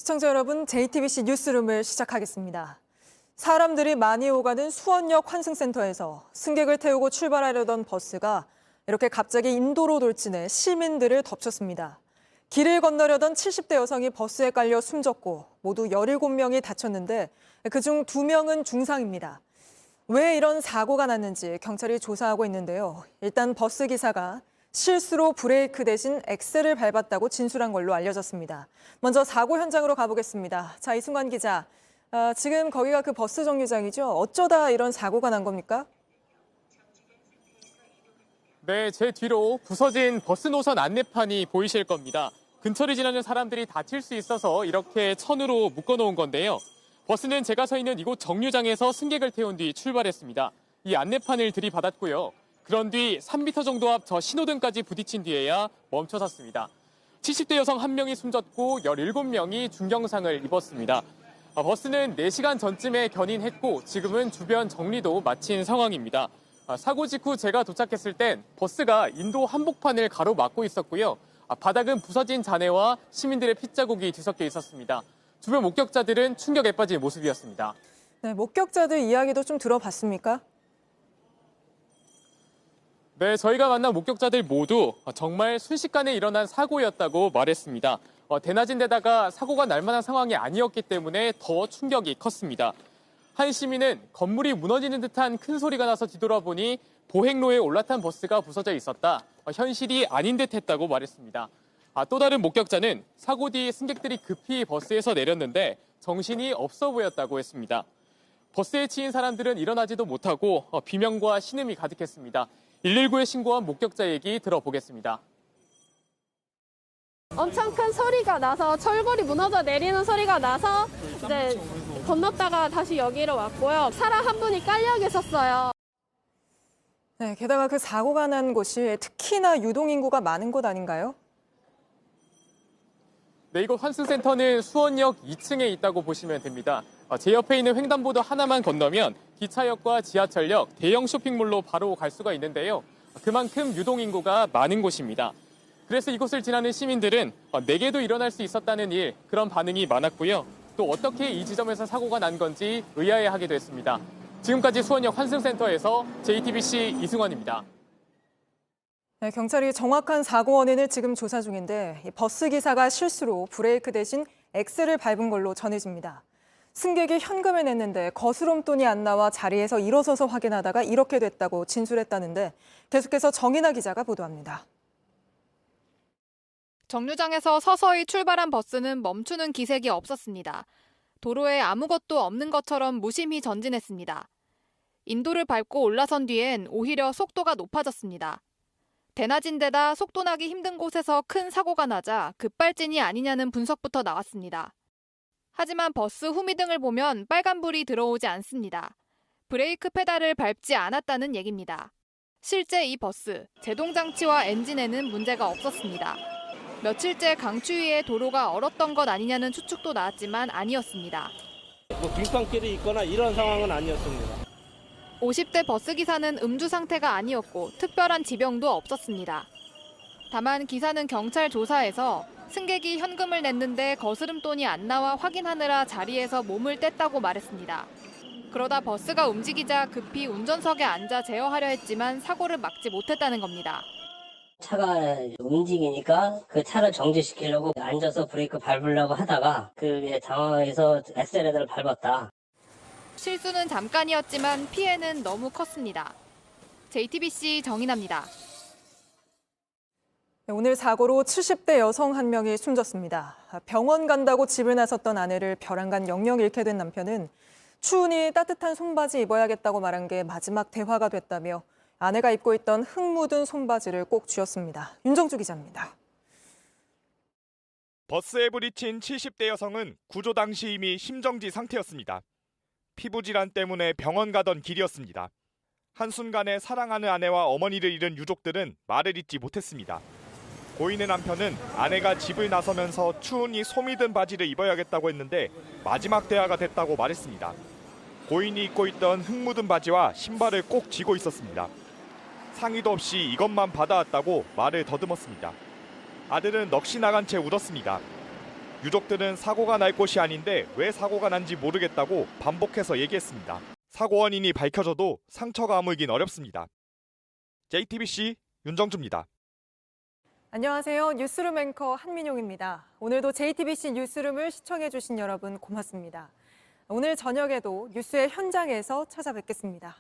시청자 여러분, JTBC 뉴스룸을 시작하겠습니다. 사람들이 많이 오가는 수원역 환승센터에서 승객을 태우고 출발하려던 버스가 이렇게 갑자기 인도로 돌진해 시민들을 덮쳤습니다. 길을 건너려던 70대 여성이 버스에 깔려 숨졌고 모두 17명이 다쳤는데 그중 2명은 중상입니다. 왜 이런 사고가 났는지 경찰이 조사하고 있는데요. 일단 버스 기사가 실수로 브레이크 대신 엑셀을 밟았다고 진술한 걸로 알려졌습니다. 먼저 사고 현장으로 가보겠습니다. 자, 이승관 기자, 지금 거기가 그 버스 정류장이죠? 어쩌다 이런 사고가 난 겁니까? 네, 제 뒤로 부서진 버스 노선 안내판이 보이실 겁니다. 근처를 지나는 사람들이 다칠 수 있어서 이렇게 천으로 묶어놓은 건데요. 버스는 제가 서 있는 이곳 정류장에서 승객을 태운 뒤 출발했습니다. 이 안내판을 들이받았고요. 그런 뒤 3m 정도 앞 저 신호등까지 부딪힌 뒤에야 멈춰섰습니다. 70대 여성 1명이 숨졌고 17명이 중경상을 입었습니다. 버스는 4시간 전쯤에 견인했고 지금은 주변 정리도 마친 상황입니다. 사고 직후 제가 도착했을 땐 버스가 인도 한복판을 가로막고 있었고요. 바닥은 부서진 잔해와 시민들의 핏자국이 뒤섞여 있었습니다. 주변 목격자들은 충격에 빠진 모습이었습니다. 네, 목격자들 이야기도 좀 들어봤습니까? 네, 저희가 만난 목격자들 모두 정말 순식간에 일어난 사고였다고 말했습니다. 대낮인 데다가 사고가 날 만한 상황이 아니었기 때문에 더 충격이 컸습니다. 한 시민은 건물이 무너지는 듯한 큰 소리가 나서 뒤돌아보니 보행로에 올라탄 버스가 부서져 있었다. 현실이 아닌 듯 했다고 말했습니다. 또 다른 목격자는 사고 뒤 승객들이 급히 버스에서 내렸는데 정신이 없어 보였다고 했습니다. 버스에 치인 사람들은 일어나지도 못하고 비명과 신음이 가득했습니다. 119에 신고한 목격자 얘기 들어보겠습니다. 엄청 큰 소리가 나서 철골이 무너져 내리는 소리가 나서 이제 건넜다가 다시 여기로 왔고요. 사람 한 분이 깔려 계셨어요. 네, 게다가 그 사고가 난 곳이 특히나 유동인구가 많은 곳 아닌가요? 네, 이곳 환승센터는 수원역 2층에 있다고 보시면 됩니다. 제 옆에 있는 횡단보도 하나만 건너면 기차역과 지하철역, 대형 쇼핑몰로 바로 갈 수가 있는데요. 그만큼 유동인구가 많은 곳입니다. 그래서 이곳을 지나는 시민들은 내게도 일어날 수 있었다는 일, 그런 반응이 많았고요. 또 어떻게 이 지점에서 사고가 난 건지 의아해하기도 했습니다. 지금까지 수원역 환승센터에서 JTBC 이승환입니다. 네, 경찰이 정확한 사고 원인을 지금 조사 중인데 버스 기사가 실수로 브레이크 대신 엑셀을 밟은 걸로 전해집니다. 승객이 현금을 냈는데 거스름돈이 안 나와 자리에서 일어서서 확인하다가 이렇게 됐다고 진술했다는데 계속해서 정인아 기자가 보도합니다. 정류장에서 서서히 출발한 버스는 멈추는 기색이 없었습니다. 도로에 아무것도 없는 것처럼 무심히 전진했습니다. 인도를 밟고 올라선 뒤엔 오히려 속도가 높아졌습니다. 대낮인 데다 속도 나기 힘든 곳에서 큰 사고가 나자 급발진이 아니냐는 분석부터 나왔습니다. 하지만 버스 후미등을 보면 빨간불이 들어오지 않습니다. 브레이크 페달을 밟지 않았다는 얘기입니다. 실제 이 버스, 제동장치와 엔진에는 문제가 없었습니다. 며칠째 강추위에 도로가 얼었던 것 아니냐는 추측도 나왔지만 아니었습니다. 빙판길이 있거나 이런 상황은 아니었습니다. 50대 버스 기사는 음주 상태가 아니었고 특별한 지병도 없었습니다. 다만 기사는 경찰 조사에서 승객이 현금을 냈는데 거스름돈이 안 나와 확인하느라 자리에서 몸을 뗐다고 말했습니다. 그러다 버스가 움직이자 급히 운전석에 앉아 제어하려 했지만 사고를 막지 못했다는 겁니다. 차가 움직이니까 그 차를 정지시키려고 앉아서 브레이크 밟으려고 하다가 그게 당황해서 엑셀레터를 밟았다. 실수는 잠깐이었지만 피해는 너무 컸습니다. JTBC 정인아입니다. 오늘 사고로 70대 여성 1명이 숨졌습니다. 병원 간다고 집을 나섰던 아내를 벼랑간 영영 잃게 된 남편은 추우니 따뜻한 손바지 입어야겠다고 말한 게 마지막 대화가 됐다며 아내가 입고 있던 흙 묻은 손바지를 꼭 쥐었습니다. 윤정주 기자입니다. 버스에 부딪힌 70대 여성은 구조 당시 이미 심정지 상태였습니다. 피부 질환 때문에 병원 가던 길이었습니다. 한순간에 사랑하는 아내와 어머니를 잃은 유족들은 말을 잇지 못했습니다. 고인의 남편은 아내가 집을 나서면서 추우니 솜이 든 바지를 입어야겠다고 했는데 마지막 대화가 됐다고 말했습니다. 고인이 입고 있던 흙 묻은 바지와 신발을 꼭 쥐고 있었습니다. 상의도 없이 이것만 받아왔다고 말을 더듬었습니다. 아들은 넋이 나간 채 울었습니다. 유족들은 사고가 날 곳이 아닌데 왜 사고가 난지 모르겠다고 반복해서 얘기했습니다. 사고 원인이 밝혀져도 상처가 아물긴 어렵습니다. JTBC 윤정주입니다. 안녕하세요. 뉴스룸 앵커 한민용입니다. 오늘도 JTBC 뉴스룸을 시청해주신 여러분 고맙습니다. 오늘 저녁에도 뉴스의 현장에서 찾아뵙겠습니다.